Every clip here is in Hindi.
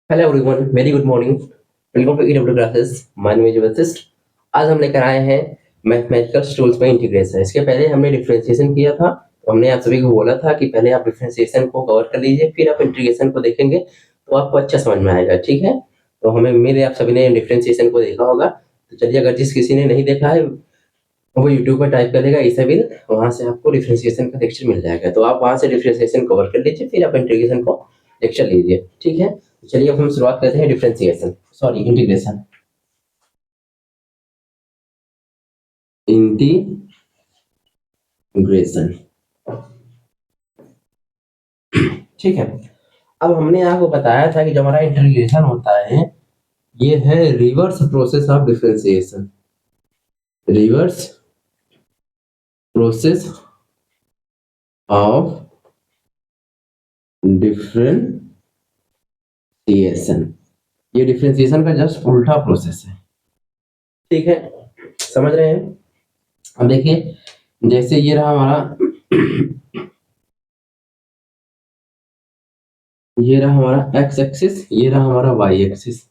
Hello everyone, very good morning. Welcome to EW classes. My name is Vashishtha. आज हम लेकर आए हैं मैथमेटिकल टूल्स में इंटीग्रेशन। इसके पहले हमने डिफरेंशिएशन किया था, तो हमने आप सभी को बोला था कि पहले आप डिफरेंशिएशन को कवर कर लीजिए, फिर आप इंटीग्रेशन को देखेंगे तो आपको अच्छा समझ में आएगा। ठीक है, तो हमें उम्मीद है आप सभी ने डिफरेंशिएशन को देखा होगा। तो चलिए, अगर जिस किसी ने नहीं देखा है वो यूट्यूब पर टाइप कर लेगा इसबिल, वहां से आपको डिफरेंशिएशन का लेक्चर मिल जाएगा। तो आप वहां से डिफरेंशिएशन कवर कर लीजिए, फिर आप इंटीग्रेशन को लेक्चर लीजिए। ठीक है, तो चलिए अब हम शुरुआत करते हैं डिफरेंशिएशन, सॉरी इंटीग्रेशन। इंटीग्रेशन, ठीक है। अब हमने आपको बताया था कि जो हमारा इंटीग्रेशन होता है ये है reverse process of differentiation. Reverse process of differentiation, ये डिफरेंशिएशन का जस्ट उल्टा प्रोसेस है। ठीक है, समझ रहे हैं। अब देखिए, जैसे ये रहा हमारा ये रहा हमारा एक्स एक्सिस, ये रहा हमारा वाई एक्सिस।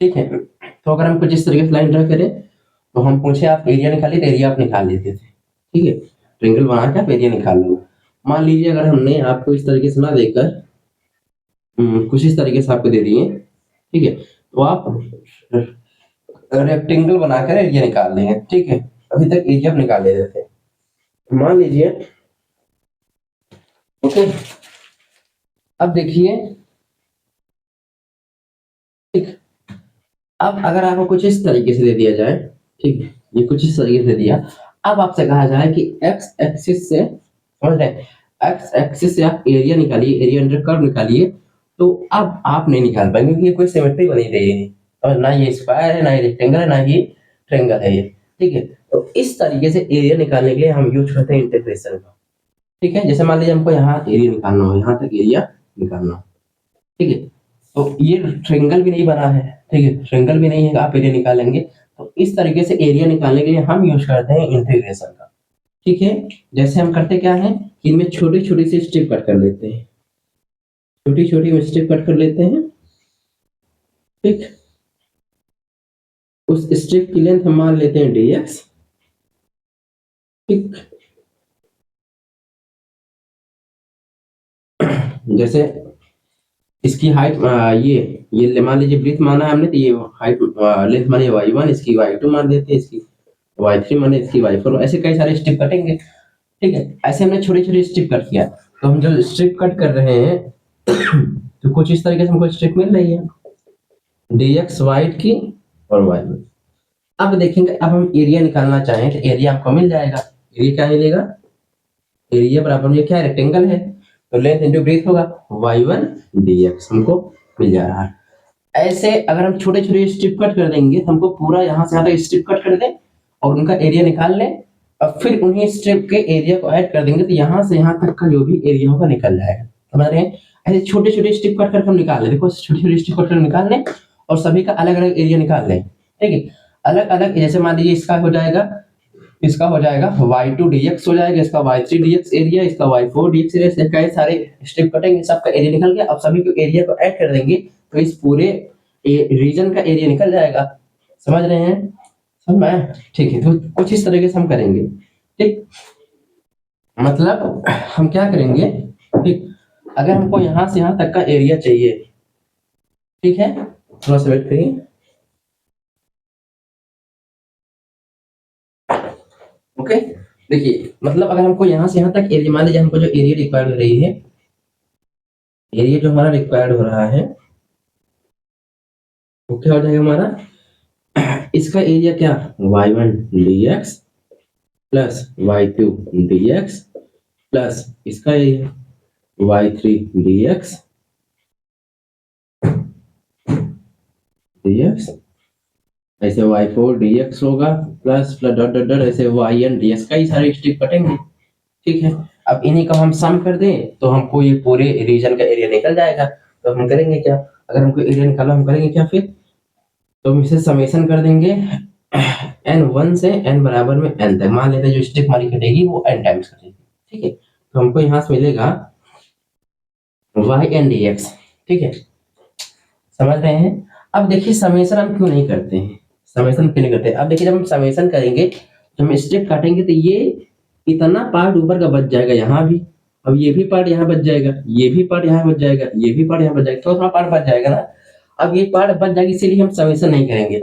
ठीक है, तो अगर हम कुछ इस तरीके से लाइन ड्रा करें तो हम पूछे आप एरिया निकालिए, तो एरिया आप निकाल लेते थे। ठीक है, ट्रायंगल बना के आप एरिया निकाल लो। मान लीजिए अगर हमने आपको इस तरीके से ना देकर कुछ इस तरीके से आपको दे दिए, ठीक है, तो आप रेक्टेंगल बनाकर एरिया निकाल लेंगे। ठीक है, अभी तक एरिया आप निकाल लेते थे। मान लीजिए, ओके, अब देखिए, ठीक, अब अगर आपको कुछ इस तरीके से दे दिया जाए, ठीक है, ये कुछ इस तरीके से दे दिया, अब आपसे कहा जाए कि एक्स एक्सिस से, समझ रहे हैं, एक्स एक्सिस से आप एरिया निकालिए, एरिया अंडर कर्व निकालिए, तो अब आप नहीं निकाल पाएंगे क्योंकि ये कोई सिमेट्री बनी रही है, और ना ये स्क्वायर है, ना ये रेक्टेंगल है, ना ये ट्रायंगल है ये। ठीक है, तो इस तरीके से एरिया निकालने के लिए हम यूज करते हैं इंटीग्रेशन का। ठीक है, जैसे मान लीजिए हमको यहाँ एरिया निकालना हो, यहाँ तक एरिया निकालना हो, ठीक है, तो ये ट्रायंगल भी नहीं बना है, ठीक है, ट्रायंगल भी नहीं है, आप एरिया निकालेंगे, तो इस तरीके से एरिया निकालने के लिए हम यूज करते हैं इंटीग्रेशन का। ठीक है, जैसे हम करते क्या है कि इनमें छोटी छोटी सी स्ट्रिप कट कर लेते हैं, छोटी छोटी स्ट्रिप कट कर लेते हैं। ठीक, उस स्ट्रिप की लेंथ हम मान लेते हैं dx। ठीक, जैसे इसकी हाइट ये मान लीजिए ब्रीथ माना है हमने, तो ये हाइट लेंथ माने y1, इसकी y2 मान देते हैं, इसकी y3 माने, इसकी y4, ऐसे कई सारे स्ट्रिप कटेंगे। ठीक है, ऐसे हमने छोटे छोटे स्ट्रिप कट किया, तो हम जो स्ट्रिप कट कर रहे हैं तो कुछ इस तरीके से हमको स्ट्रिप मिल रही है dx वाइट की और y1। अब देखेंगे, अब हम एरिया निकालना चाहें तो एरिया हमको मिल जाएगा। एरिया क्या मिलेगा, एरिया बराबर में क्या है, रेक्टेंगल है, तो लेंथ इंटू ब्रीथ होगा, y1 dx हमको मिल जा रहा है। ऐसे अगर हम छोटे छोटे स्ट्रिप कट कर देंगे तो हमको पूरा यहाँ से यहाँ तक स्ट्रिप कट कर दें और उनका एरिया निकाल लें, और फिर उन्हीं स्ट्रिप के एरिया को ऐड कर देंगे, तो यहाँ से यहाँ तक का जो भी एरिया होगा निकल जाएगा। समझ रहे हैं, ऐसे छोटे छोटे स्ट्रिप कट करके हम निकाल लें। देखो, छोटे छोटे स्ट्रिप कट कर निकाल लें और सभी का अलग अलग एरिया निकाल लें। ठीक है, अलग अलग, जैसे मान लीजिए इसका हो जाएगा, इसका हो जाएगा y2 dx हो जाएगा, इसका y3 dx एरिया, इसका y4 dx एरिया, इसके कई सारे स्ट्रिप कटेंगे, सबका एरिया निकल गया। अब सभी को एरिया को ऐड कर देंगे तो इस पूरे रीजन का एरिया निकल जाएगा। समझ रहे हैं, समझ में? ठीक है, तो कुछ इस तरीके से हम करेंगे। ठीक, मतलब हम क्या करेंगे, ठीक, अगर हमको यहाँ से यहाँ तक का एरिया चाहिए, ठीक है, थोड़ा सा वेट करिए। ओके, देखिए, मतलब अगर हमको यहाँ से यहाँ तक एरिया, मान लीजिए हमको जो एरिया रिक्वायर्ड हो रही है, एरिया जो हमारा रिक्वायर्ड हो रहा है वो क्या हो जाएगा हमारा, इसका एरिया क्या, y1 dx plus y2 dx plus इसका एरिया y3 dx ऐसे y4 dx होगा plus plus dot dot dot ऐसे yn dx, कई सारे स्ट्रिप कटेंगे। ठीक है, अब इन्हीं का हम सम कर दें तो हमको ये पूरे रीजन का एरिया निकल जाएगा। तो हम करेंगे क्या, अगर हमको एरिया निकालना, हम करेंगे क्या फिर, तो हम इसे समेशन कर देंगे n1 से n बराबर में n तक, मान लेते हैं जो स्ट्रिप हमारी कटेगी वो n टाइम्स कटेगी। ठीक है, तो हमको यहाँ से मिलेगा yn dx। ठीक है, समझ रहे हैं। अब देखिए समेशन हम क्यों नहीं करते हैं, समेशन क्यों नहीं करते। अब देखिए जब हम समेशन करेंगे, जब हम स्टेप काटेंगे तो ये इतना पार्ट ऊपर का बच जाएगा यहाँ भी, अब ये भी पार्ट यहाँ बच जाएगा, ये भी पार्ट यहाँ बच जाएगा, ये भी पार्ट यहाँ बच जाएगा, तो थोड़ा पार्ट बच जाएगा ना। अब ये पार्ट बच जाएगा, इसीलिए हम समेशन नहीं करेंगे।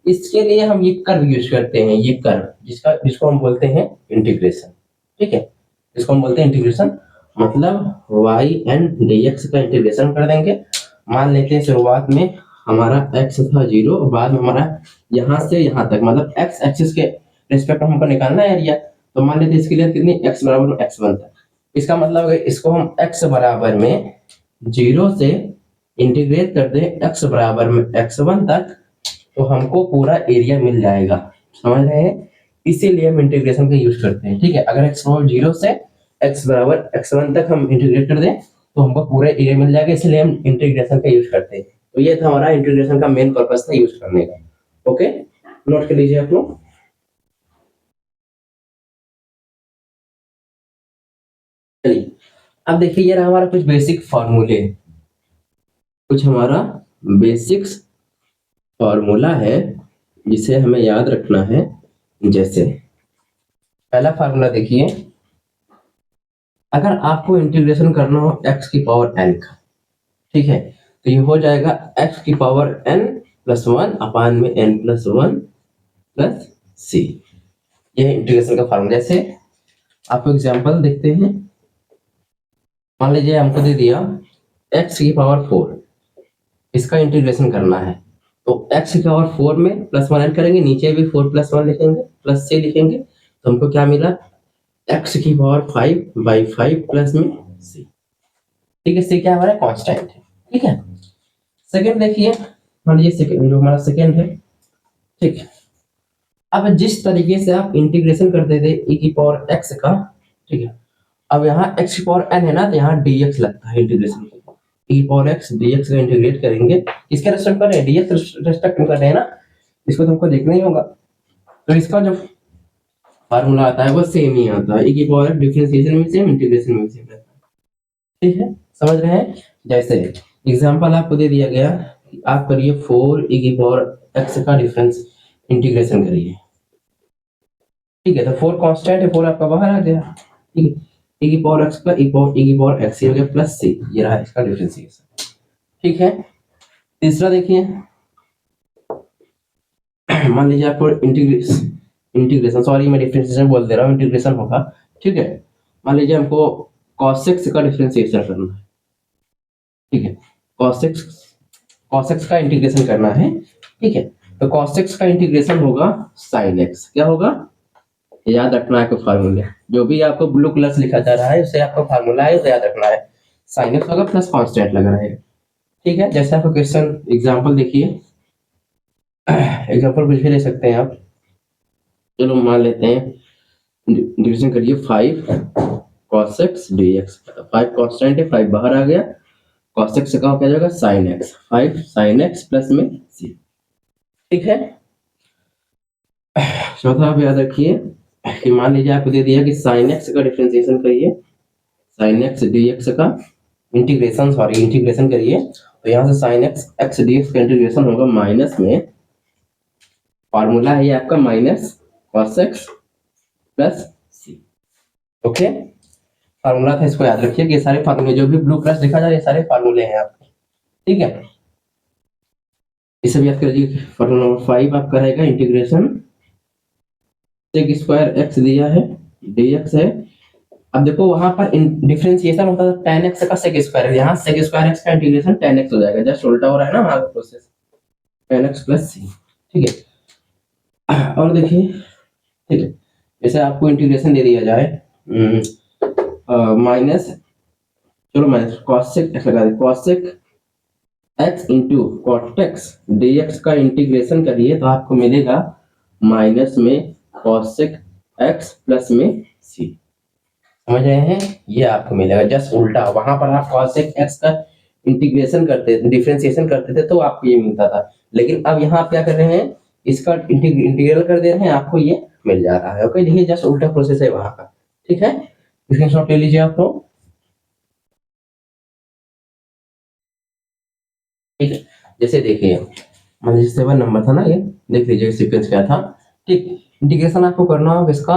इसके लिए हम ये कर्व यूज करते हैं, ये कर्व जिसको हम बोलते हैं इंटीग्रेशन। ठीक है, इसको हम बोलते हैं इंटीग्रेशन, मतलब y एंड dx का इंटीग्रेशन कर देंगे। मान लेते हैं शुरुआत में हमारा x था 0, बाद में हमारा यहाँ से यहाँ तक मतलब x एक्सिस के रिस्पेक्ट में हमको निकालना है एरिया, तो मान लेते हैं इसके लिए कितनी x बराबर x1 तक। इसका मतलब है इसको हम x बराबर में 0 से इंटीग्रेट कर दें x बराबर में x1 तक, तो हमको पूरा एरिया मिल जाएगा। समझ रहे हैं, इसीलिए हम इंटीग्रेशन का यूज करते हैं। ठीक है, अगर x बराबर 0 से x बराबर x1 तक हम इंटीग्रेट कर दें तो हमको पूरा एरिया मिल जाएगा, इसलिए हम इंटीग्रेशन का यूज करते हैं। तो ये था हमारा इंटीग्रेशन का मेन पर्पस था यूज करने का। ओके, नोट कर लीजिए आप लोग। चलिए अब देखिए ये रहा हमारा कुछ बेसिक फॉर्मूले, कुछ हमारा बेसिक्स फॉर्मूला है जिसे हमें याद रखना है। जैसे पहला फार्मूला देखिए, अगर आपको इंटीग्रेशन करना हो x की पावर n का, ठीक है, तो ये हो जाएगा x की पावर n प्लस 1 अपान में n प्लस 1 प्लस c। ये इंटीग्रेशन का फार्मूला। जैसे आपको एग्जांपल देखते हैं, मान लीजिए हमको दे दिया x की पावर 4, इसका इंटीग्रेशन करना है, तो x की पावर 4 में प्लस 1 ऐड करेंगे, नीचे भी 4 प्लस 1 लिखेंगे प्लस c लिखेंगे, तो हमको क्या मिला x की पावर 5 बाई 5 प्लस में c। ठीक है, c क्या हमारा कांस्टेंट है। ठीक है, सेकंड देखिए, मान लीजिए सेकंड जो हमारा सेकंड है, ठीक है, अब जिस तरीके से आप इंटीग्रेशन करते थे e की पावर x का, ठीक है, अब यहाँ x की पावर n है ना, तो यहाँ dx लगता है इंटीग्रेशन e की पावर x dx का इंटीग्रेट करेंगे, किसके रेस्पेक्ट कर रहे हैं, dx रेस्पेक्ट में कर रहे हैं ना, इसको तुमको देखना ही होगा। तो इसका जो फार्मूला आता है वो सेम ही आता है, e की पावर डिफरेंशिएशन में सेम, इंटीग्रेशन में सेम रहता है। ठीक है, समझ रहे हैं। जैसे एग्जांपल आपको दे दिया गया, आप करिए 4 e की पावर x का डिफरेंस इंटीग्रेशन करिए। ठीक है, तो 4 कांस्टेंट है, 4 आपका बाहर आ गया। ठीक है, e की पावर x का e की पावर x हो गया प्लस c, ये रहा इसका डिफरेंशिएशन। ठीक है, तीसरा देखिए, मान लीजिए आपको इंटीग्रेशन सॉरी मैं डिफरेंशिएशन बोल दे रहा हूँ, इंटीग्रेशन होगा। ठीक है, मान लीजिए हमको cos x का डिफरेंशिएशन करना है। ठीक है, cos x का इंटीग्रेशन करना है। ठीक है, तो cos x का इंटीग्रेशन होगा sin x, क्या होगा याद रखना है, फार्मूला जो भी आपको ब्लू कलर से लिखा जा रहा है उसे आपका फार्मूला है, उसे याद रखना है। sin x होगा प्लस कांस्टेंट लगा रहेगा। ठीक है, जैसे आपको क्वेश्चन एग्जांपल देखिए, एग्जांपल कुछ भी ले सकते हैं आप। चलो मान लेते हैं, डिवीजन करिए 5 cos x dx, 5 कांस्टेंट है, 5 बाहर आ गया, cos x का क्या जाएगा sin x, 5 sin x plus में c। ठीक है, चौथा आप याद रखिए कि मान लीजिए आपको दे दिया कि sin x का डिफरेंशिएशन करिए, sin x dx का इंटीग्रेशन करिए, तो यहाँ से sin x dx का इंटीग्रेशन होगा माइनस में, फार्मूला है ये आपका minus cos x plus c। Okay, formula था, इसको याद रखिए कि ये सारे फार्मूले जो भी ब्लू कलर दिखा जा रहे हैं, ये सारे फार्मूले हैं आपके। ठीक है, इसे भी याद कर लीजिए। फार्मूला नंबर 5 आपका रहेगा इंटीग्रेशन sec स्क्वायर x दिया है dx है। अब देखो वहां पर डिफरेंशिएशन होता था tan x का sec स्क्वायर, यहाँ sec स्क्वायर x का इंटीग्रेशन tan x हो जाएगा, जस्ट उल्टा हो रहा है ना वहां का process, tan x plus c। ठीक है, और देखिए, ठीक है, जैसे आपको इंटीग्रेशन दे दिया जाए माइनस, चलो माइनस cosec x लगा दे, cosec x into cot x dx का इंटीग्रेशन करिए तो आपको मिलेगा माइनस में cosec x प्लस में c। समझ रहे हैं, ये आपको मिलेगा जस्ट उल्टा, वहां पर आप cosec x का इंटीग्रेशन करते थे, डिफरेंशिएशन करते थे तो आपको ये मिलता था, लेकिन अब यहाँ आप क्या कर रहे हैं, इसका इंटीग्रल कर दे रहे हैं, आपको ये मिल जा रहा है। ओके, देखिए जस्ट उल्टा प्रोसेस है वहां का। ठीक है, स्क्रीनशॉट ले लीजिए आप लोग। ठीक है, जैसे देखिए मान लीजिए 7 नंबर था ना, ये देख लीजिए सीक्वेंस क्या था। ठीक, इंटीग्रेशन आपको करना होगा इसका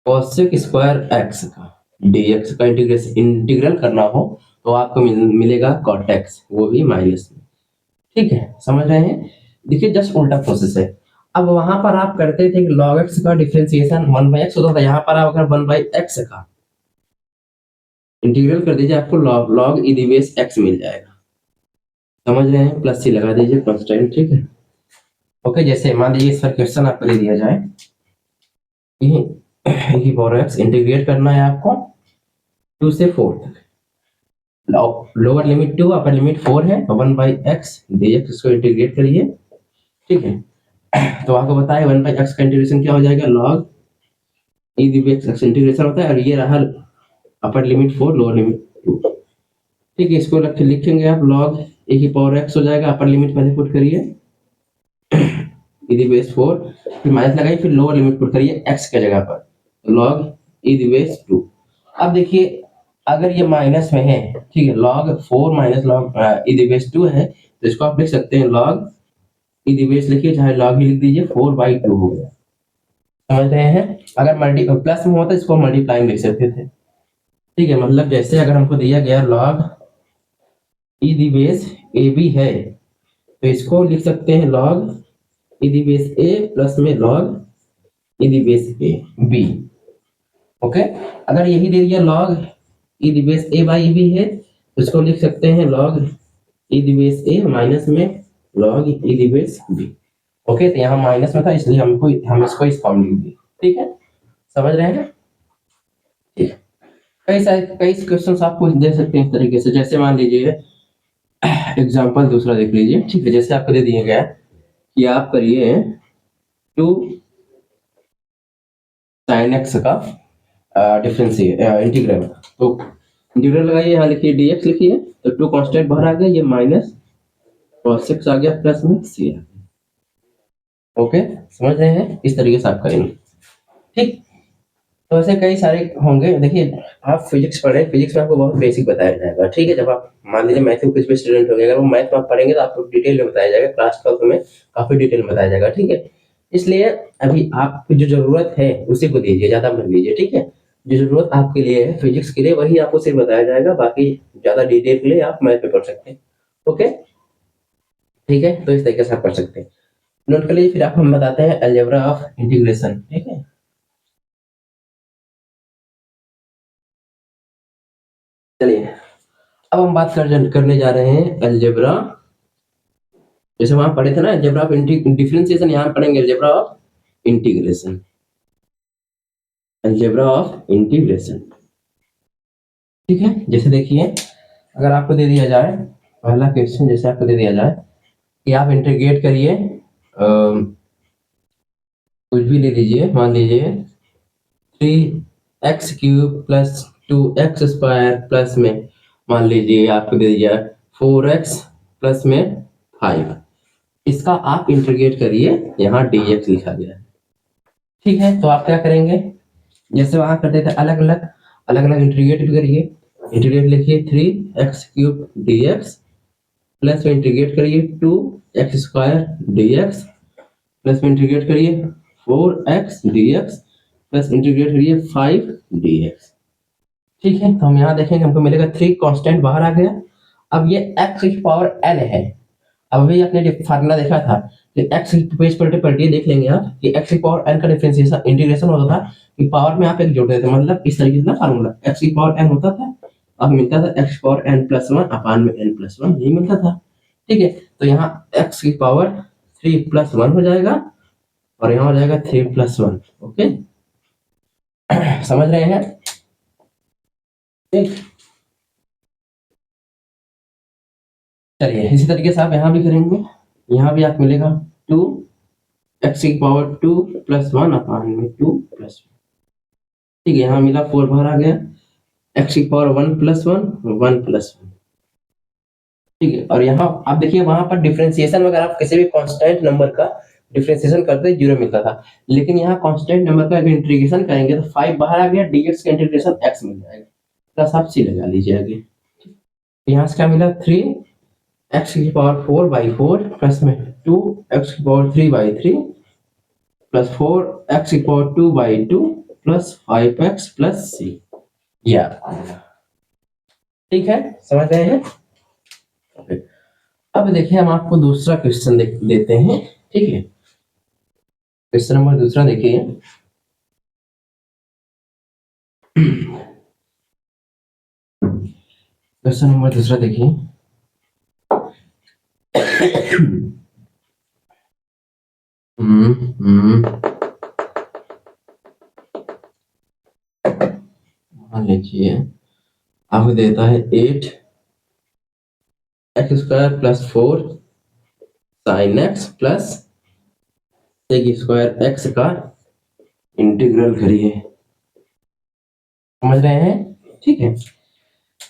cosec स्क्वायर एक्स का dx का इंटीग्रल करना हो तो आपको मिलेगा cot x, वो भी माइनस में। ठीक है, समझ रहे हैं? देखिए जस्ट उल्टा प्रोसेस है। अब वहां पर आप करते थे कि log x का डिफरेंशिएशन 1/x होता था, यहाँ पर आप अगर 1/x का इंटीग्रल कर दीजिए आपको log e the base x मिल जाएगा। समझ रहे हैं? प्लस सी लगा दीजिए कांस्टेंट। ठीक है, ओके। जैसे मान लीजिए इस पर क्वेश्चन आपको दे दिया जाए कि पावर x इंटीग्रेट करना है आपको 2 से 4 तक, लोअर लिमिट 2 अपर लिमिट 4 है, 1/x dx इसको इंटीग्रेट करिए। ठीक है, तो आपको बताए 1/x का इंटीग्रेशन क्या हो जाएगा, log e the base x integration होता है, और ये रहा अपर लिमिट 4 लोअर लिमिट 2। ठीक है, इसको लिखेंगे आप log e की पावर x हो जाएगा, अपर लिमिट पहले पुट करिए e दी बेस 4, फिर माइनस लगाइए, फिर लोअर लिमिट पुट करिए x के जगह पर, log e दी बेस 2। अब देखिए अगर ये माइनस में है, ठीक है, log 4 minus log e the base 2 है, तो इसको आप लिख सकते हैं log e दी बेस लिखिए, चाहे log ही लिख दीजिए, 4/2 हो गया। समझ रहे हैं? अगर मल्टी प्लस में होता इसको मल्टीप्लाई लिख सकते थे। ठीक है, मतलब जैसे अगर हमको दिया गया log e the base ab है, तो इसको लिख सकते हैं log e the base a plus में log e the base a b। Okay, अगर यही दे दिया log e the base a by b है, तो इसको लिख सकते हैं log e the base a minus में log e the base b। Okay, तो यहाँ माइनस में था इसलिए हम इसको इस फॉर्म लिख दिए। ठीक है, समझ रहे हैं? ठीक, कई क्वेश्चंस आपको दे सकते हैं इस तरीके से। जैसे मान लीजिए एग्जांपल दूसरा देख लीजिए। ठीक है, जैसे आपको दे दिया गया कि आप करिए 2 sin x का इंटीग्रल, तो इंटीग्रल लगाइए, यहाँ लिखिए dx लिखिए, तो 2 कांस्टेंट बाहर आ गया, ये माइनस cos x आ गया प्लस में c आ गया। ओके, समझ रहे हैं? इस तरीके से आप करेंगे। ठीक, तो ऐसे कई सारे होंगे। देखिए आप फिजिक्स पढ़े, फिजिक्स में आपको बहुत बेसिक बताया जाएगा। ठीक है, जब आप मान लीजिए मैथ में कुछ भी स्टूडेंट होंगे, अगर वो मैथ में आप पढ़ेंगे तो आपको डिटेल में बताया जाएगा, क्लास 12 में काफी डिटेल में बताया जाएगा। ठीक है, इसलिए अभी आपको जो जरूरत है उसी को दीजिए, ज्यादा मत लीजिए। ठीक है, जो जरूरत आपके लिए है फिजिक्स के लिए वही आपको सिर्फ बताया जाएगा, बाकी ज्यादा डिटेल के लिए आप मैथ में पढ़ सकते हैं। ओके, ठीक है, तो इस तरीके से आप पढ़ सकते हैं। नोट कर लीजिए, फिर आप हम बताते हैं अलजेब्रा ऑफ इंटीग्रेशन। ठीक है, चलिए अब हम बात करने जा रहे हैं अलजेब्रा। जैसे वहां पढ़े थे ना अलजेब्रा ऑफ डिफरेंशिएशन, यहाँ पढ़ेंगे algebra of integration. Algebra of integration, ठीक है। जैसे देखिए अगर आपको दे दिया जाए पहला क्वेश्चन, जैसे आपको दे दिया जाए कि आप इंटीग्रेट करिए कुछ भी ले लीजिए, मान लीजिए 3x³ प्लस 2x² प्लस में मान लीजिए आपको दे दिया 4x प्लस में 5, इसका आप इंटीग्रेट करिए, यहाँ dx लिखा गया है। ठीक है, तो आप क्या करेंगे, जैसे वहां करते थे अलग अलग इंटीग्रेट भी करिए। इंटीग्रेट लिखिए 3x³ dx प्लस में इंटीग्रेट करिए 2x² dx प्लस में इंटीग्रेट करिए 4x dx प्लस इंटीग्रेट करिए 5 dx। ठीक है, तो हम यहाँ देखेंगे हमको मिलेगा 3 कांस्टेंट बाहर आ गया। अब ये x की पावर n है। अब अभी आपने फार्मूला देखा था कि x की पेज पलटी देख लेंगे आप कि x की पावर n का डिफरेंशिएशन इंटीग्रेशन होता था कि पावर में आप एक जोड़ देते थे, मतलब इस तरीके से ना फार्मूला x की पावर n होता था, अब मिलता था x की पावर n+1 अपान में n+1, यही मिलता था। ठीक है, तो यहाँ x की पावर 3+1 हो जाएगा और यहाँ हो जाएगा 3+1। ओके, समझ रहे हैं? ठीक, चलिए इसी तरीके से आप यहाँ भी करेंगे, यहाँ भी आप मिलेगा 2x की पावर 2+1 अपान में 2+1। ठीक है, यहाँ मिला 4 बाहर आ गया, x की पावर 1+1 ठीक है, और यहाँ आप देखिए वहां पर डिफरेंशिएशन अगर आप किसी भी कांस्टेंट नंबर का डिफरेंशिएशन करते 0 मिलता था, लेकिन यहाँ कांस्टेंट नंबर का इंटीग्रेशन करेंगे तो 5 बाहर आ गया, dx का इंटीग्रेशन x मिल जाएगा, प्लस आप c लगा लीजिए आगे। यहाँ से क्या मिला 3 एक्स की पावर 4/4 प्लस में 2 एक्स की पावर 3/3 प्लस 4 एक्स की power 2/2 plus 5x plus c। या ठीक है, समझ रहे हैं? Okay. अब देखिए हम आपको दूसरा क्वेश्चन देते हैं, ठीक है। क्वेश्चन नंबर दूसरा देखिए। क्वेश्चन नंबर दूसरा देखिए। मान लीजिए आपको देता है 8 x square plus 4 sine x plus sec square x का इंटीग्रल करिए। समझ रहे हैं? ठीक है,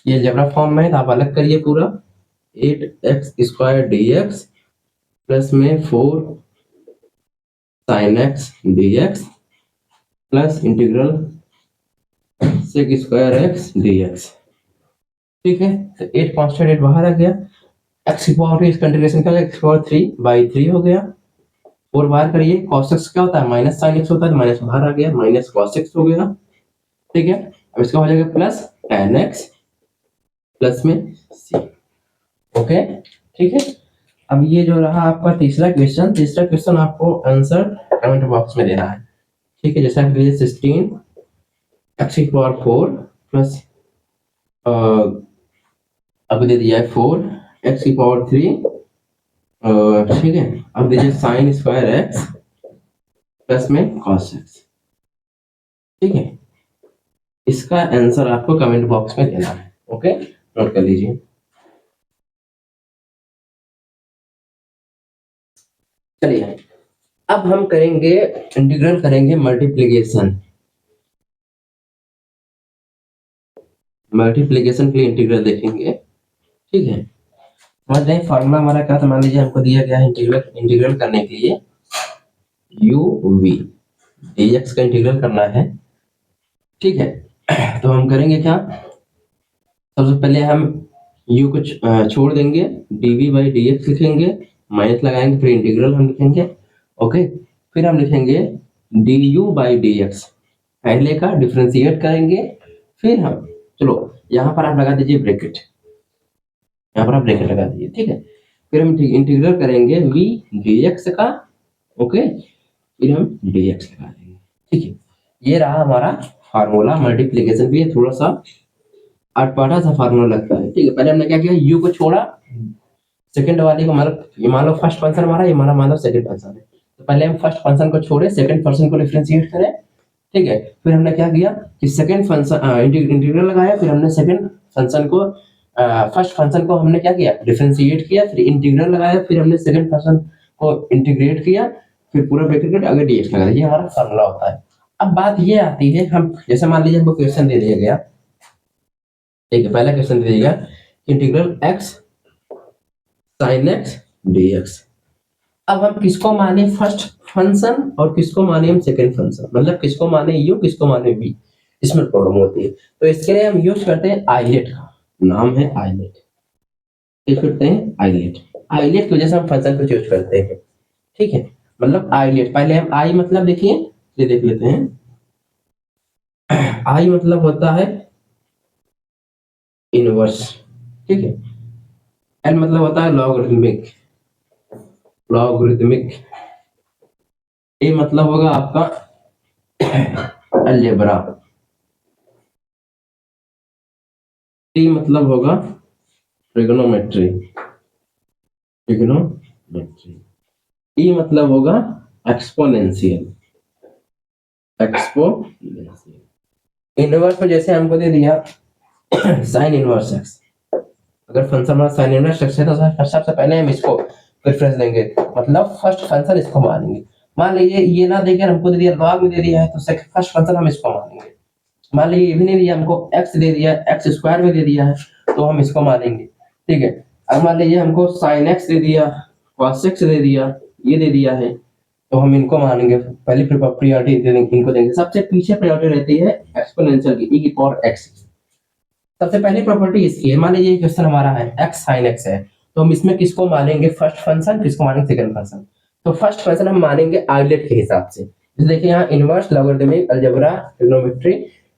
ये अलजेब्रा फॉर्म में है तो आप अलग करिए पूरा। 8x स्क्वायर dx प्लस में 4 sine x dx plus integral sec square x dx। ठीक है, तो 8 कांस्टेंट 8 बाहर आ गया, x की पावर इसका इंटीग्रेशन क्या हो गया, x पावर 3/3 हो गया। 4 बाहर करिए, cos x क्या होता है, माइनस साइन x होता है, तो माइनस बाहर आ गया, माइनस cos x हो गया। ठीक है, अब इसका हो जाएगा प्लस tan x प्लस में c। ओके, ठीक है। अब ये जो रहा आपका तीसरा क्वेश्चन आपको आंसर कमेंट बॉक्स में देना है। ठीक है, जैसे आप लीजिए 16 एक्स की पावर 4 प्लस अब दे दिया है 4 एक्स की पावर 3, ठीक है। अब दीजिए साइन स्क्वायर एक्स प्लस में cos x। ठीक है, इसका आंसर आपको कमेंट बॉक्स में देना है। ओके, नोट कर लीजिए। चलिए अब हम करेंगे इंटीग्रल, करेंगे मल्टीप्लिकेशन। मल्टीप्लिकेशन के लिए इंटीग्रल देखेंगे। ठीक है, समझ रहे हैं फॉर्मूला हमारा क्या था। मान लीजिए हमको दिया गया है इंटीग्रल करने के लिए uv dx का इंटीग्रल करना है। ठीक है, तो हम करेंगे क्या, सबसे पहले हम u को छोड़ देंगे, dv/dx लिखेंगे, माइनस लगाएंगे, फिर इंटीग्रल हम लिखेंगे। ओके, फिर हम लिखेंगे du/dx, पहले का डिफरेंशिएट करेंगे, फिर हम चलो यहाँ पर आप लगा दीजिए ब्रैकेट, यहाँ पर आप ब्रैकेट लगा दीजिए। ठीक है, फिर हम इंटीग्रल करेंगे v dx का। ओके, फिर हम dx लगा देंगे। ठीक है, ये रहा हमारा फार्मूला मल्टीप्लिकेशन भी। थोड़ा सा अटपटा सा फार्मूला लगता है। ठीक है, पहले हमने क्या किया, u को छोड़ा, सेकंड वाले को मतलब ये मान लो फर्स्ट फंक्शन हमारा, ये हमारा मान लो सेकंड फंक्शन है, तो पहले हम फर्स्ट फंक्शन को छोड़े, सेकंड फंक्शन को डिफरेंशिएट करें। ठीक है, फिर हमने क्या किया कि सेकंड फंक्शन इंटीग्रल लगाया, फिर हमने सेकंड फंक्शन को फर्स्ट फंक्शन को हमने क्या किया, डिफरेंशिएट किया, फिर इंटीग्रल लगाया, फिर हमने सेकंड फंक्शन को इंटीग्रेट किया, फिर पूरा ब्रैकेट करके आगे dx लगा दिया। ये हमारा फार्मूला होता है। अब बात ये आती है, हम जैसे मान लीजिए हमको क्वेश्चन दे दिया गया, ठीक है, पहला क्वेश्चन दे दिया integral x sin x dx। अब हम किसको माने फर्स्ट फंक्शन और किसको माने हम सेकंड फंक्शन, मतलब किसको माने u किसको माने v, इसमें प्रॉब्लम होती है। तो इसके लिए हम यूज करते हैं आइलेट का, नाम है आइलेट। यूज करते हैं आइलेट, आइलेट की वजह से हम फंक्शन को चूज करते हैं। ठीक है, मतलब आइलेट, पहले हम आई मतलब देखिए, ये देख लेते हैं। आई मतलब होता है इनवर्स। ठीक है, एल मतलब होता है लॉगरिथमिक, लॉगरिथमिक। ए मतलब होगा आपका अलजेब्रा। टी मतलब होगा ट्रिग्नोमेट्री, ट्रिग्नोमेट्री। ई मतलब होगा एक्सपोनेंशियल, एक्सपोनेंशियल। इनवर्स में जैसे हमको दे दिया साइन इनवर्स एक्स, अगर फंक्शन हमारा साइन इनवर्स एक्स है तो सबसे पहले हम इसको प्रेफरेंस देंगे, मतलब फर्स्ट फंक्शन इसको मानेंगे। मान लीजिए ये ना देकर हमको दे दिया लॉग में दे दिया है, तो फर्स्ट फंक्शन हम इसको मानेंगे। मान लीजिए ये भी नहीं दिया, हमको x दे दिया, एक्स स्क्वायर में दे दिया है, तो हम इसको मानेंगे। ठीक है, अब मान लीजिए हमको साइन x दे दिया, cos x दे दिया, ये दे दिया है, तो हम इनको मानेंगे। पहली प्रायोरिटी इनको देंगे। सबसे पीछे प्रायोरिटी रहती है एक्सपोनेंशियल की, e की पावर x। सबसे पहली प्रॉपर्टी इसकी है। मान लीजिए क्वेश्चन हमारा है x sin x है, तो हम इसमें किसको मानेंगे फर्स्ट फंक्शन, किसको मानेंगे सेकंड फंक्शन। तो फर्स्ट फंक्शन हम मानेंगे आइलेट के हिसाब से। जैसे देखिए यहाँ inverse, logarithmic, algebra, trigonometry,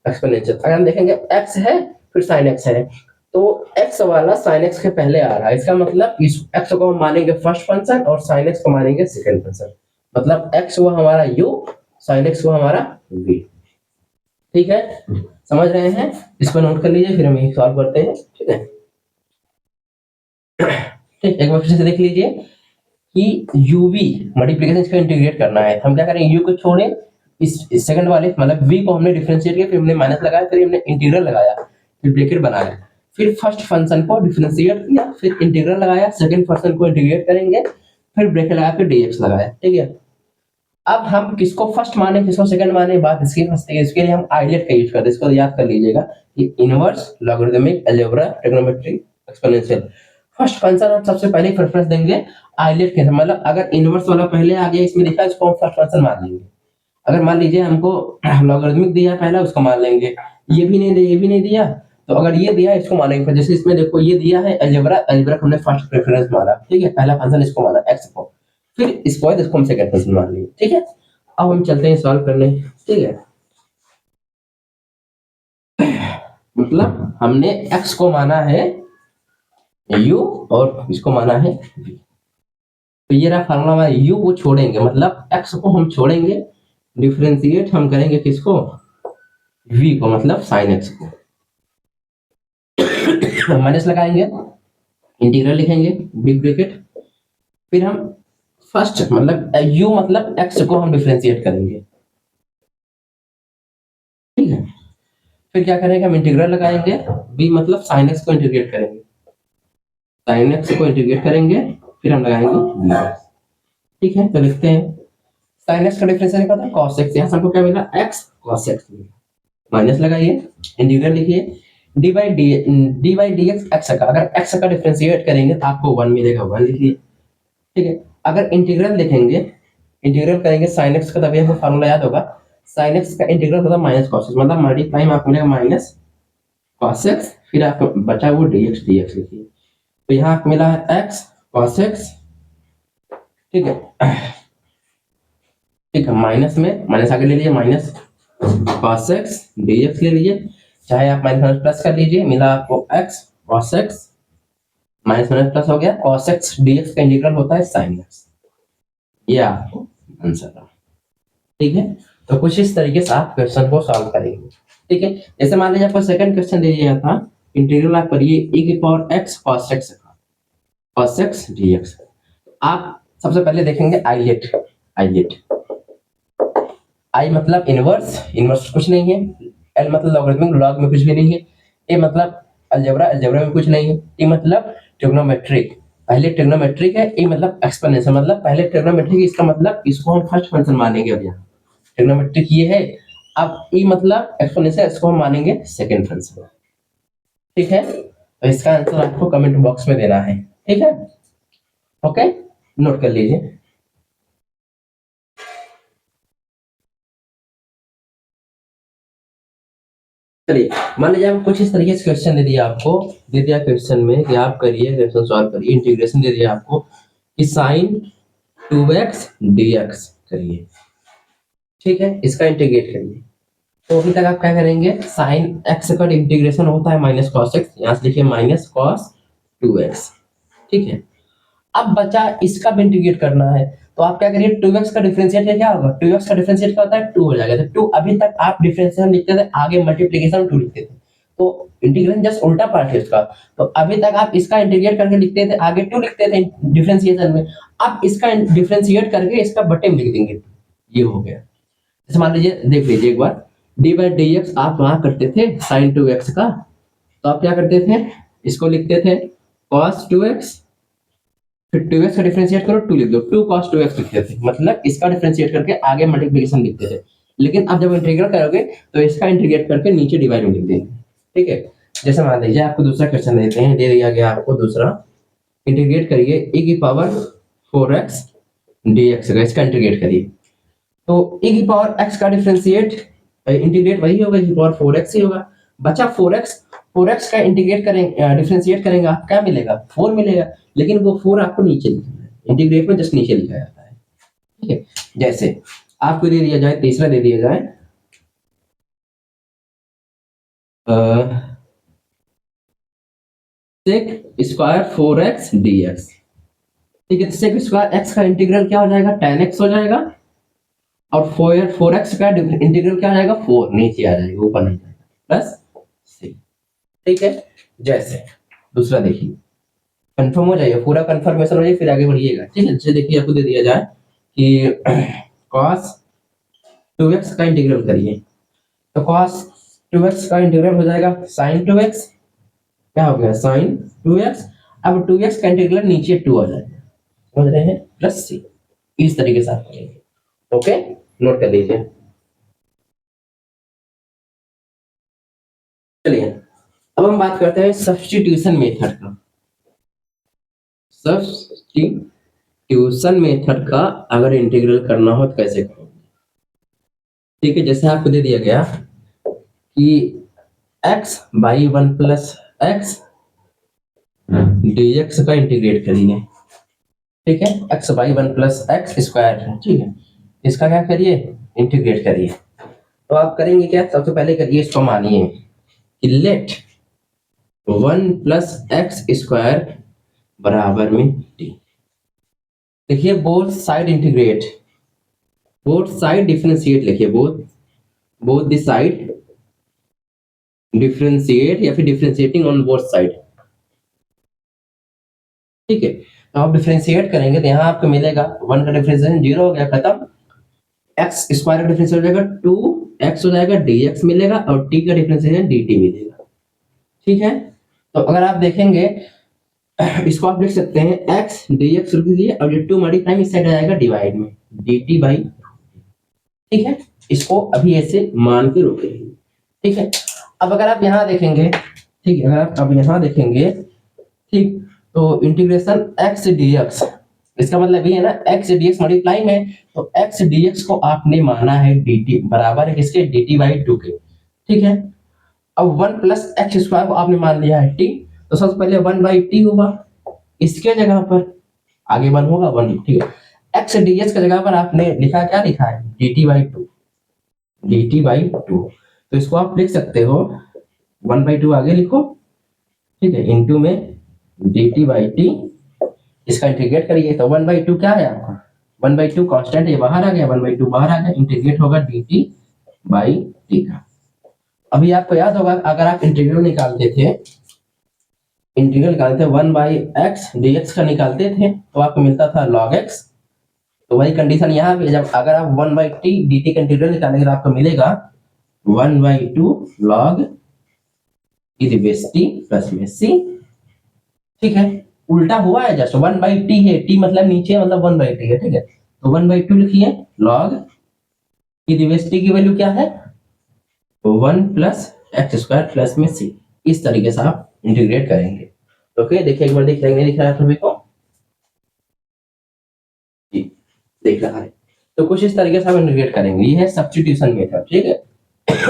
exponential. अगर हम देखेंगे x है फिर sin x है, तो x वाला sin x के पहले आ रहा है, इसका मतलब इस x को हम मानेंगे फर्स्ट फंक्शन और sin x को मानेंगे सेकंड फंक्शन। मतलब x हुआ हमारा u, sin x हुआ हमारा v। ठीक है, समझ रहे हैं? इसको नोट कर लीजिए, फिर हम ये सॉल्व करते हैं। ठीक है, ठीक, एक बार फिर से देख लीजिए कि uv मल्टीप्लिकेशन इसका इंटीग्रेट करना है। हम क्या करेंगे, u को छोड़े, इस सेकंड वाले मतलब v को हमने डिफरेंशिएट किया, फिर हमने माइनस लगाया, फिर हमने इंटीग्रल लगाया, फिर ब्रैकेट बनाया, फिर फर्स्ट फंक्शन को डिफरेंशिएट किया, फिर इंटीग्रल लगाया, सेकंड फंक्शन को इंटीग्रेट करेंगे, फिर ब्रैकेट लगा के dx लगाया। ठीक है, अब हम किसको फर्स्ट माने किसको सेकंड माने, बात इसकी फंसती है। इसके लिए हम आइलेट का यूज करते हैं, इसको याद कर लीजिएगा कि inverse, logarithmic, algebra, trigonometry, exponential. First function हम सबसे पहले प्रेफरेंस देंगे आइलेट के, मतलब अगर इनवर्स वाला पहले आ गया इसमें लिखा है, इसको हम फर्स्ट फंक्शन मान लेंगे। अगर मान लीजिए हमको लॉगरिथमिक दिया पहला, उसको मान लेंगे। ये भी नहीं दिया, ये भी नहीं दिया, तो अगर ये दिया इसको मानेंगे। जैसे इसमें देखो ये दिया है अलजेब्रा, अलजेब्रा को हमने फर्स्ट प्रेफरेंस माना। ठीक है, पहला फंक्शन इसको माना x को, फिर इसको बाद इसको हम सेकंड फंक्शन मान लिए। ठीक है, अब हम चलते हैं सॉल्व करने। ठीक है, मतलब हमने x को माना है u और इसको माना है v। तो ये रहा फार्मूला हमारा, u को छोड़ेंगे, मतलब x को हम छोड़ेंगे, डिफरेंशिएट हम करेंगे किसको, v को, मतलब sin x को। माइनस लगाएंगे, इंटीग्रल लिखेंगे, बिग ब्रैकेट, फिर हम फर्स्ट मतलब u मतलब x को हम डिफरेंशिएट करेंगे। ठीक है, फिर क्या करेंगे, हम इंटीग्रल लगाएंगे, v मतलब sin x को इंटीग्रेट करेंगे, sin x को इंटीग्रेट करेंगे, फिर हम लगाएंगे dx। ठीक है, तो लिखते हैं sin x का डिफरेंशिएट क्या था, cos x। यहाँ से हमको क्या मिला, x cos x मिला। माइनस लगाइए, इंटीग्रल लिखिए, D by D x x का, अगर एक्स का डिफरेंशिएट करेंगे तो आपको 1 मिलेगा, 1 लिखिए। ठीक है, अगर इंटीग्रल लिखेंगे, इंटीग्रल करेंगे साइन एक्स का, तभी हमको फार्मूला याद होगा, साइन एक्स का इंटीग्रल होता है माइनस कॉस एक्स, मतलब मल्टीप्लाई में आपको मिलेगा माइनस कॉस एक्स, फिर आपको बचा वो dx लिखिए। तो यहाँ आपको मिला है x cos x। ठीक है, ठीक है, माइनस में माइनस आगे ले लीजिए, माइनस cos x dx ले लीजिए, चाहे आप माइनस प्लस कर लीजिए, मिला आपको x cos x, minus minus plus हो गया, cos x dx का इंटीग्रल होता है sin x। ये आपको आंसर है। ठीक है, तो कुछ इस तरीके से आप क्वेश्चन को सॉल्व करेंगे। ठीक है, जैसे मान लीजिए आपको सेकंड क्वेश्चन दे दिया था, इंटीग्रल आप करिए e की पावर x cos x का, cos x dx। आप सबसे पहले देखेंगे आइलेट, आइलेट, आई मतलब इनवर्स, इनवर्स कुछ नहीं है, एल मतलब लॉगरिथमिक, लॉग में कुछ भी नहीं है, ए मतलब अलजेब्रा, अलजेब्रा में कुछ नहीं है, टी मतलब ट्रिग्नोमेट्रिक, पहले ट्रिग्नोमेट्रिक है, ए मतलब एक्सपोनेंशियल, मतलब पहले ट्रिग्नोमेट्रिक, इसका मतलब इसको हम फर्स्ट फंक्शन मानेंगे। अब यहाँ ट्रिग्नोमेट्रिक ये है, अब ई मतलब एक्सपोनेंशियल, इसको हम मानेंगे सेकंड फंक्शन। ठीक है, तो इसका आंसर आपको कमेंट बॉक्स में देना है। ठीक है, ओके, नोट कर लीजिए। चलिए, मान लीजिए आप कुछ इस तरीके से क्वेश्चन दे दिया, आपको दे दिया क्वेश्चन में कि आप करिए क्वेश्चन सॉल्व करिए, इंटीग्रेशन दे दिया आपको कि sin 2x dx करिए। ठीक है, इसका इंटीग्रेट करिए। तो अभी तक आप क्या करेंगे, sin x का इंटीग्रेशन होता है माइनस cos x, यहाँ से लिखिए माइनस cos 2x। ठीक है, अब बचा इसका भी इंटीग्रेट करना है, तो आप क्या करिए, 2x का डिफरेंशिएट क्या होगा, 2x का डिफरेंशिएट क्या होता है, 2 हो जाएगा। तो 2 अभी तक आप डिफरेंशिएशन लिखते थे, आगे मल्टीप्लिकेशन 2 लिखते थे, तो इंटीग्रेशन जस्ट उल्टा पार्ट है इसका। तो अभी तक आप इसका इंटीग्रेट करके लिखते थे, आगे 2 लिखते थे डिफरेंशिएशन में, अब इसका डिफरेंशिएट करके इसका बटे में लिख देंगे। ये हो गया। जैसे मान लीजिए, देख लीजिए एक बार, डी बाई डी एक्स आप वहां करते थे sin 2x का, तो आप क्या करते थे, इसको लिखते थे cos 2x, फिर 2x का डिफरेंशिएट करो, 2 लिख दो, 2 cos 2x लिखते थे, मतलब इसका डिफरेंशिएट करके आगे मल्टीप्लिकेशन लिखते थे। लेकिन अब जब इंटीग्रेट करोगे तो इसका इंटीग्रेट करके नीचे डिवाइड में लिख देंगे। ठीक है, जैसे मान लीजिए आपको दूसरा क्वेश्चन देते हैं, दे दिया गया आपको दूसरा, इंटीग्रेट करिए e की पावर 4x dx का, इसका इंटीग्रेट करिए। तो e की पावर x का डिफरेंशिएट इंटीग्रेट वही होगा, e की पावर 4x ही होगा, बचा 4x, 4x का इंटीग्रेट करेंगे, डिफरेंशिएट करेंगे, आप क्या मिलेगा 4 मिलेगा, लेकिन वो 4 आपको नीचे लिखना है, इंटीग्रेट में जस्ट नीचे लिखा जाता है। ठीक है, जैसे आपको दे दिया जाए, तीसरा दे दिया जाए सेक स्क्वायर 4x dx। ठीक है, सेक स्क्वायर x का इंटीग्रल क्या हो जाएगा 10x हो जाएगा, और 4x का इंटीग्रल क्या हो जाएगा 4 नीचे आ जाएगा, ऊपर नहीं जाएगा, प्लस c। ठीक है, जैसे दूसरा देखिए, कंफर्म हो जाइए, पूरा कंफर्मेशन हो जाए फिर आगे बढ़िएगा। ठीक है, जैसे देखिए आपको दे दिया जाए कि cos 2x का इंटीग्रल करिए, तो cos 2x का इंटीग्रल हो जाएगा sin 2x, क्या हो गया sin 2x। अब 2x का इंटीग्रल नीचे 2 आ जाएगा, समझ रहे हैं, प्लस c। इस तरीके से आप करेंगे। ओके, नोट कर लीजिए। चलिए अब हम बात करते हैं सब्स्टिट्यूशन मेथड का। सब्स्टिट्यूशन मेथड का अगर इंटीग्रल करना हो तो कैसे करोगे। ठीक है, जैसे आपको दे दिया गया कि x by 1 plus x dx का इंटीग्रेट करिए। ठीक है, x by 1 plus x square है। ठीक है, इसका क्या करिए इंटीग्रेट करिए। तो आप करेंगे क्या, सबसे पहले करिए इसको मानिए कि लेट 1 प्लस एक्स स्क्वायर बराबर में t। देखिए both side integrate, both side differentiate लिखिए, बोथ द साइड डिफरेंशिएट या फिर डिफरेंशिएटिंग ऑन बोथ साइड। ठीक है, तो आप डिफरेंशिएट करेंगे तो यहाँ आपको मिलेगा 1 का डिफरेंशिएशन 0 हो गया, खत्म। एक्स स्क्वायर का डिफरेंशिएशन हो जाएगा 2x हो जाएगा, dx मिलेगा, और t का डिफरेंशिएशन dt मिलेगा। ठीक है, तो अगर आप देखेंगे इसको आप लिख सकते हैं x dx रुक दीजिए, और ये 2 मल्टीप्लाई इस साइड आ जाएगा डिवाइड में dt बाई। ठीक है, इसको अभी ऐसे मान के रोके। ठीक है, अब अगर आप यहाँ देखेंगे, ठीक है, अगर आप अब यहाँ देखेंगे, ठीक, तो इंटीग्रेशन x dx, इसका मतलब ये है ना x dx मल्टीप्लाई में, तो x dx को आपने माना है dt बराबर है किसके dt बाई 2 के। ठीक है, अब 1 प्लस एक्स स्क्वायर को आपने मान लिया है t, तो सबसे पहले 1 बाई टी होगा, इसके जगह पर आगे 1 होगा 1। ठीक है, x dx की जगह पर आपने लिखा, क्या लिखा है dt बाई 2, dt बाई 2। तो इसको आप लिख सकते हो 1 बाई 2 आगे लिखो, ठीक है, इनटू में dt बाई टी, इसका इंटीग्रेट करिए तो 1 बाई 2 क्या है आपका 1 बाई 2 कॉन्स्टेंट, ये बाहर आ गया, 1 बाई 2 बाहर आ गया, इंटीग्रेट होगा dt बाई टी का। अभी आपको याद होगा अगर आप इंटीग्रल निकालते थे, इंटीग्रल निकालते 1 बाई एक्स dx का निकालते थे तो आपको मिलता था log x। तो वही कंडीशन यहाँ पे, जब अगर आप 1 बाई टी dt का इंटीग्रल निकालेंगे तो आपको मिलेगा 1 बाई 2 log e की बेस t प्लस में c। ठीक है, उल्टा हुआ है, जस्ट 1 बाई टी है, t मतलब नीचे मतलब 1 बाई टी है। ठीक है, तो 1 बाई 2 लिखिए, log e की बेस t की वैल्यू क्या है 1 प्लस एक्स स्क्वायर प्लस में c। इस तरीके से आप इंटीग्रेट करेंगे। ओके, देखिए एक बार देख लेंगे, दिख रहा है सभी को जी, देख रहा है। तो कुछ इस तरीके से आप इंटीग्रेट करेंगे, ये है सब्स्टिट्यूशन मेथड। ठीक है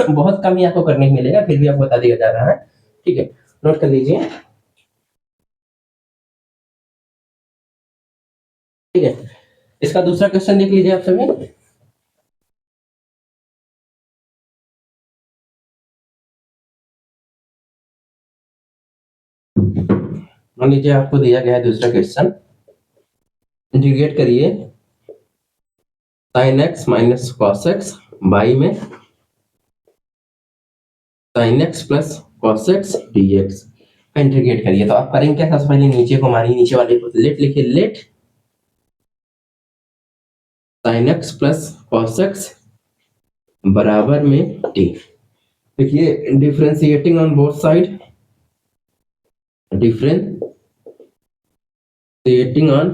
बहुत कम ही आपको करने को मिलेगा, फिर भी आपको बता दिया जा रहा है। ठीक है, नोट कर लीजिए। ठीक है, इसका दूसरा क्वेश्चन देख लीजिए आप सभी। मान लीजिए आपको दिया गया है दूसरा क्वेश्चन, इंटीग्रेट करिए sin x minus cos x by में sin x plus cos x dx का इंटीग्रेट करिए। तो आप करेंगे क्या, सबसे पहले नीचे को मानिए, नीचे वाले को लेट लिखिए, let sin x plus cos x बराबर में t। देखिए differentiating on both side, differentiating on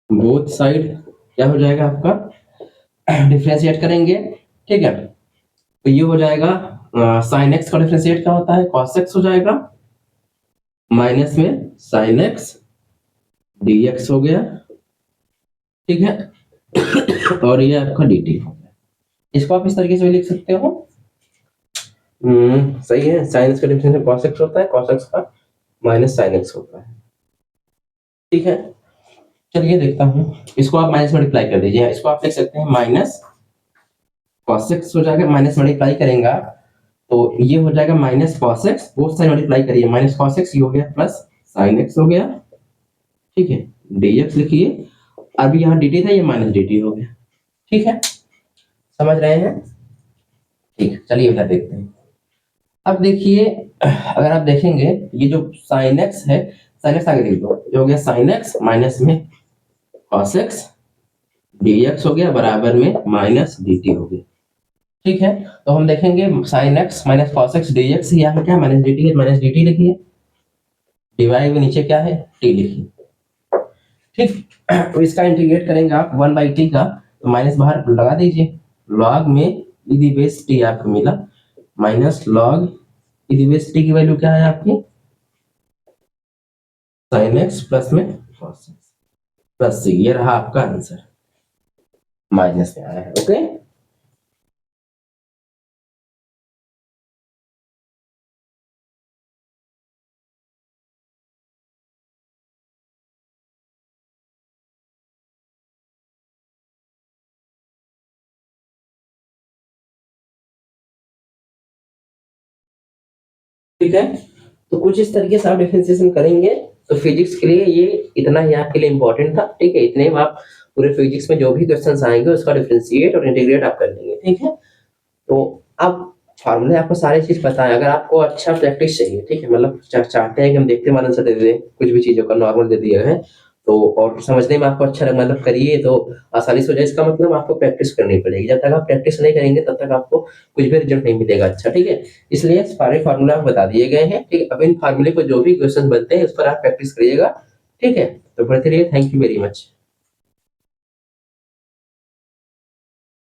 both side क्या हो जाएगा आपका, डिफरेंशिएट करेंगे। ठीक है, तो ये हो जाएगा sin x का डिफरेंशिएट क्या होता है cos x हो जाएगा, माइनस में sin x dx हो गया। ठीक है और ये आपका dt हो गया। इसको आप इस तरीके से भी लिख सकते हो, सही है, साइन एक्स का डिफरेंशियल कॉस एक्स होता है, कॉस एक्स का माइनस साइन एक्स होता है। ठीक है, चलिए देखता हूँ, इसको आप माइनस मल्टीप्लाई कर दीजिए, इसको आप लिख सकते हैं माइनस कॉस एक्स हो जाएगा, माइनस मल्टीप्लाई करेंगे तो ये हो जाएगा minus cos x, both side multiply करिए, माइनस कॉस एक्स ये हो गया प्लस साइन एक्स हो गया। ठीक है, dx लिखिए, अभी यहाँ dt था, ये माइनस dt हो गया। ठीक है, समझ रहे हैं? ठीक, चलिए इधर देखते हैं। अब देखिए, अगर आप देखेंगे ये जो साइन एक्स है, साइन एक्स आगे लिख दो, ये हो गया साइन एक्स माइनस में कॉस एक्स dx हो गया बराबर में माइनस dt हो गया। ठीक है, तो हम देखेंगे sine x minus cos x dx, यहाँ पे क्या माइनस dt है, माइनस dt लिखिए, डिवाइड में नीचे क्या है t लिखिए। ठीक, तो इसका इंटीग्रेट करेंगे आप 1/t का, तो माइनस बाहर लगा दीजिए, लॉग में ई दी बेस टी आपको मिला, minus log E the base T की वैल्यू क्या है आपकी, साइन एक्स प्लस में कॉस एक्स प्लस सी, ये रहा आपका आंसर, माइनस में आया है। ओके, ठीक है, तो कुछ इस तरीके से आप डिफरेंशिएशन करेंगे, तो फिजिक्स के लिए ये इतना ही आपके लिए इंपॉर्टेंट था। ठीक है, इतने में आप पूरे फिजिक्स में जो भी क्वेश्चंस आएंगे उसका डिफरेंशिएट और इंटीग्रेट आप कर लेंगे। ठीक है, तो अब फार्मूले आपको सारी चीज पता है, अगर आपको अच्छा प्रैक्टिस चाहिए, ठीक है, मतलब चाहते हैं कि हम देखते मानन से दे दें कुछ भी चीजों का नॉर्मल दे दिया है, तो और समझने में आपको अच्छा लगे, मतलब करिए तो आसानी से हो जाए, इसका मतलब आपको प्रैक्टिस करनी पड़ेगी, जब तक आप प्रैक्टिस नहीं करेंगे तब तक आपको कुछ भी रिजल्ट नहीं मिलेगा अच्छा। ठीक है, इसलिए सारे फार्मूला बता दिए गए हैं। ठीक है, अब इन फार्मूले को जो भी क्वेश्चन बनते हैं उस पर आप प्रैक्टिस करिएगा। ठीक है, तो बढ़ते रहिए, थैंक यू वेरी मच।